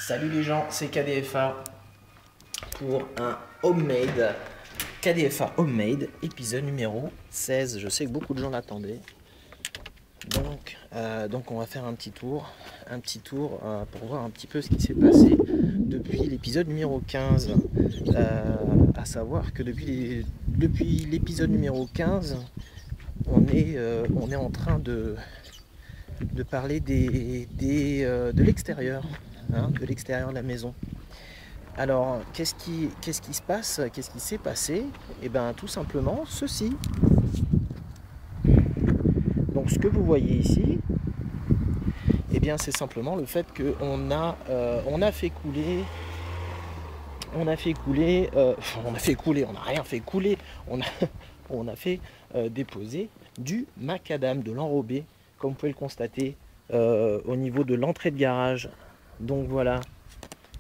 Salut les gens, c'est KDFA pour un homemade, KDFA homemade, épisode numéro 16. Je sais que beaucoup de gens l'attendaient. Donc on va faire un petit tour pour voir un petit peu ce qui s'est passé depuis l'épisode numéro 15. À savoir que depuis l'épisode numéro 15, on est en train de parler de l'extérieur. De l'extérieur de la maison. Alors, qu'est-ce qui se passe? Qu'est-ce qui s'est passé? Eh bien, tout simplement ceci. Donc, ce que vous voyez ici, eh bien, c'est simplement le fait qu'on a fait couler. On n'a rien fait couler. On a fait déposer du macadam, de l'enrobé, comme vous pouvez le constater au niveau de l'entrée de garage. Donc voilà,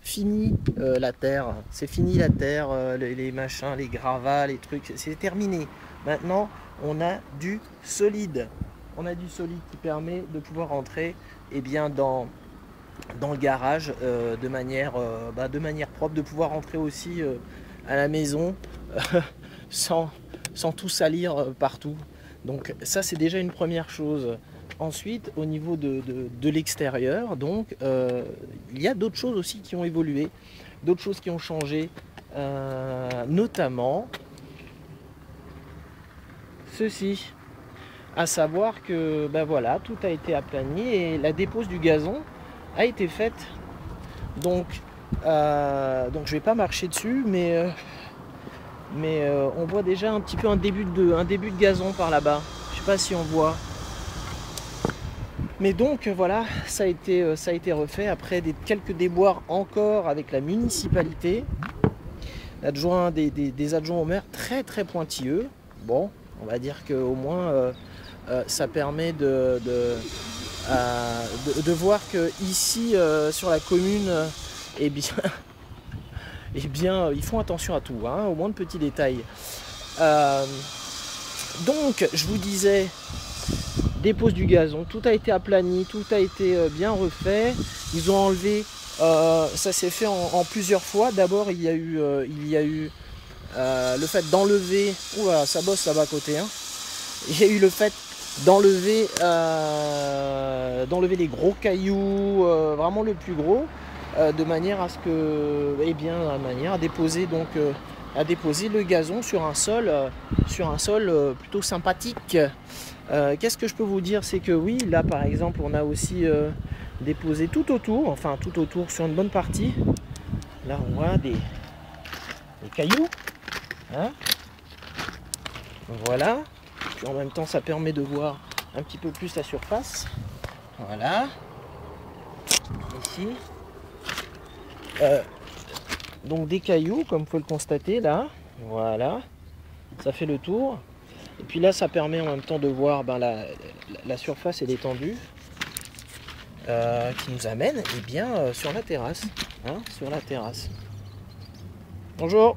fini la terre, c'est fini la terre, les machins, les gravats, les trucs, c'est terminé. Maintenant, on a du solide. On a du solide qui permet de pouvoir entrer dans le garage de manière propre, de pouvoir entrer aussi à la maison sans tout salir partout. Donc ça, c'est déjà une première chose. Ensuite, au niveau de l'extérieur, donc, il y a d'autres choses aussi qui ont évolué, d'autres choses qui ont changé, notamment ceci, à savoir que voilà, tout a été aplani et la dépose du gazon a été faite. Donc je vais pas marcher dessus, mais on voit déjà un petit peu un début de gazon par là-bas. Je sais pas si on voit. Mais donc voilà, ça a été refait après quelques déboires encore avec la municipalité. Des adjoints au maire très pointilleux. Bon, on va dire qu'au moins ça permet de voir que ici sur la commune, eh bien, ils font attention à tout, au moins de petits détails. Donc je vous disais, dépose du gazon, tout a été aplani, tout a été bien refait. Ils ont enlevé, ça s'est fait en plusieurs fois. D'abord il y a eu le fait d'enlever, oula, ça bosse là-bas à côté, il y a eu le fait d'enlever les gros cailloux, vraiment le plus gros, de manière à ce que, à déposer le gazon sur un sol plutôt sympathique. Qu'est-ce que je peux vous dire, c'est que oui, là par exemple on a aussi déposé tout autour sur une bonne partie. Là on voit des cailloux, voilà. Puis en même temps ça permet de voir un petit peu plus la surface. Voilà, ici donc des cailloux comme vous pouvez le constater là, voilà, ça fait le tour. Et puis là, ça permet en même temps de voir la surface et l'étendue qui nous amène sur la terrasse. Sur la terrasse. Bonjour.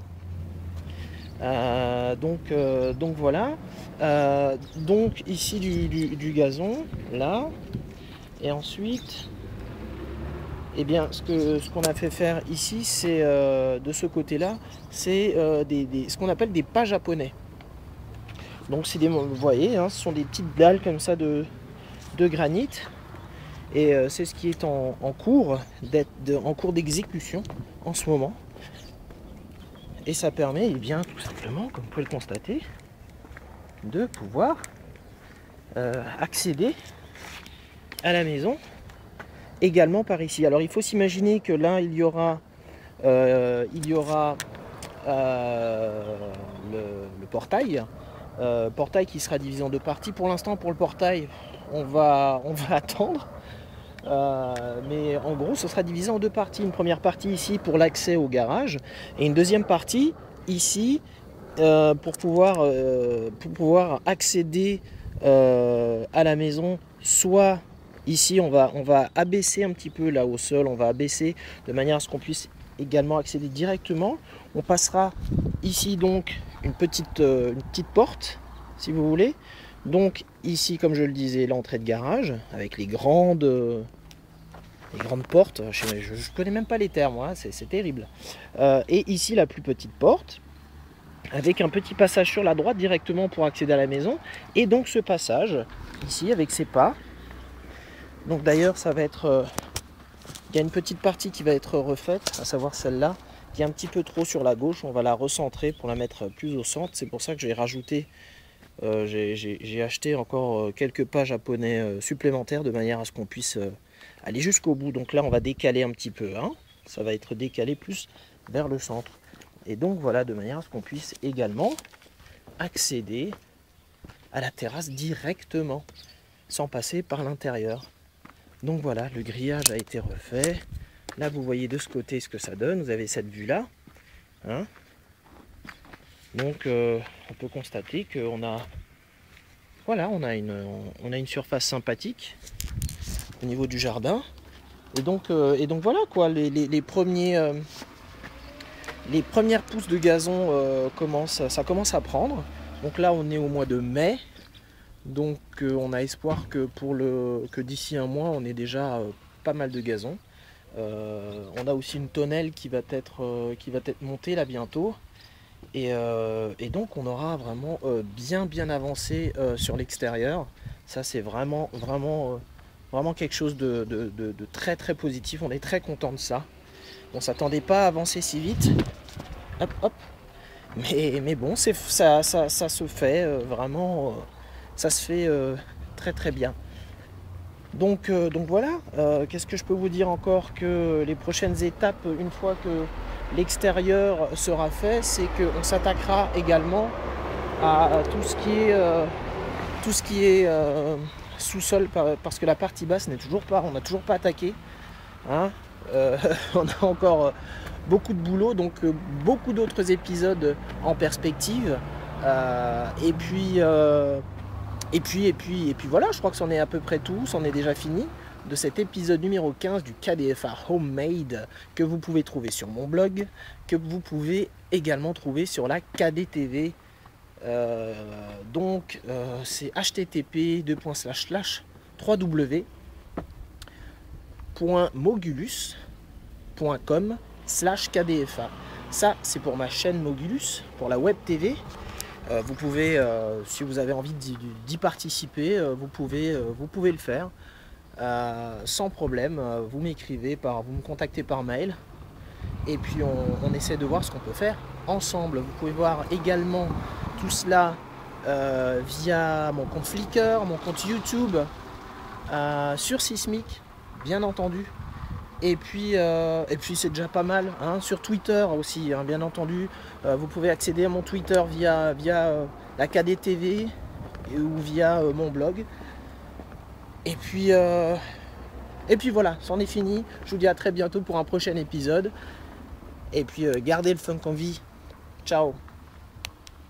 Donc voilà. Donc ici du gazon, là. Et ensuite, ce qu'on a fait faire ici, c'est de ce côté-là, c'est ce qu'on appelle des pas japonais. Donc vous voyez, ce sont des petites dalles comme ça de granit. Et c'est ce qui est en cours d'exécution en ce moment. Et ça permet, tout simplement, comme vous pouvez le constater, de pouvoir accéder à la maison également par ici. Alors il faut s'imaginer que là, il y aura le portail. Portail qui sera divisé en deux parties. Pour l'instant, pour le portail, on va attendre. Mais en gros, ce sera divisé en deux parties. Une première partie ici pour l'accès au garage et une deuxième partie ici pour pouvoir accéder à la maison. Soit ici, on va abaisser un petit peu là au sol, on va abaisser de manière à ce qu'on puisse également accéder directement. On passera ici donc une petite porte, si vous voulez. Donc ici, comme je le disais, l'entrée de garage avec les grandes les grandes portes, je ne connais même pas les termes, hein, c'est terrible. Et ici la plus petite porte, avec un petit passage sur la droite directement pour accéder à la maison. Et donc ce passage, ici avec ses pas. Donc d'ailleurs ça va être... il y a une petite partie qui va être refaite, à savoir celle-là, qui est un petit peu trop sur la gauche. On va la recentrer pour la mettre plus au centre. C'est pour ça que j'ai rajouté, j'ai acheté encore quelques pas japonais supplémentaires de manière à ce qu'on puisse aller jusqu'au bout. Donc là on va décaler un petit peu, hein. Ça va être décalé plus vers le centre. Et donc voilà, de manière à ce qu'on puisse également accéder à la terrasse directement, sans passer par l'intérieur. Donc voilà, le grillage a été refait. Là, vous voyez de ce côté ce que ça donne. Vous avez cette vue-là. Hein, donc, on peut constater qu'on a, voilà, on a une surface sympathique au niveau du jardin. Et donc voilà quoi, les premières pousses de gazon ça commence à prendre. Donc là, on est au mois de mai. Donc on a espoir que d'ici un mois, on ait déjà pas mal de gazon. On a aussi une tonnelle qui va être montée là bientôt. Et donc on aura vraiment bien avancé sur l'extérieur. Ça c'est vraiment quelque chose de très positif. On est très content de ça. On s'attendait pas à avancer si vite. Hop hop. Mais bon, ça se fait vraiment. Ça se fait très bien. Donc voilà, qu'est-ce que je peux vous dire encore? Que les prochaines étapes, une fois que l'extérieur sera fait, c'est qu'on s'attaquera également à tout ce qui est sous-sol, parce que la partie basse n'est toujours pas, on n'a toujours pas attaqué. Hein, on a encore beaucoup de boulot, donc beaucoup d'autres épisodes en perspective. Et puis voilà, je crois que c'en est à peu près tout, c'en est déjà fini de cet épisode numéro 15 du KDFA Homemade, que vous pouvez trouver sur mon blog, que vous pouvez également trouver sur la KDTV. C'est http://www.mogulus.com/KDFA. Ça, c'est pour ma chaîne Mogulus, pour la web TV. Vous pouvez, si vous avez envie d'y participer, vous pouvez le faire sans problème. Vous m'écrivez, vous me contactez par mail, et puis on essaie de voir ce qu'on peut faire ensemble. Vous pouvez voir également tout cela via mon compte Flickr, mon compte YouTube, sur Sismic, bien entendu. Et puis c'est déjà pas mal, hein, sur Twitter aussi, hein, bien entendu. Vous pouvez accéder à mon Twitter via la KDTV ou via mon blog. Et puis voilà, c'en est fini. Je vous dis à très bientôt pour un prochain épisode. Et puis gardez le funk en vie. Ciao.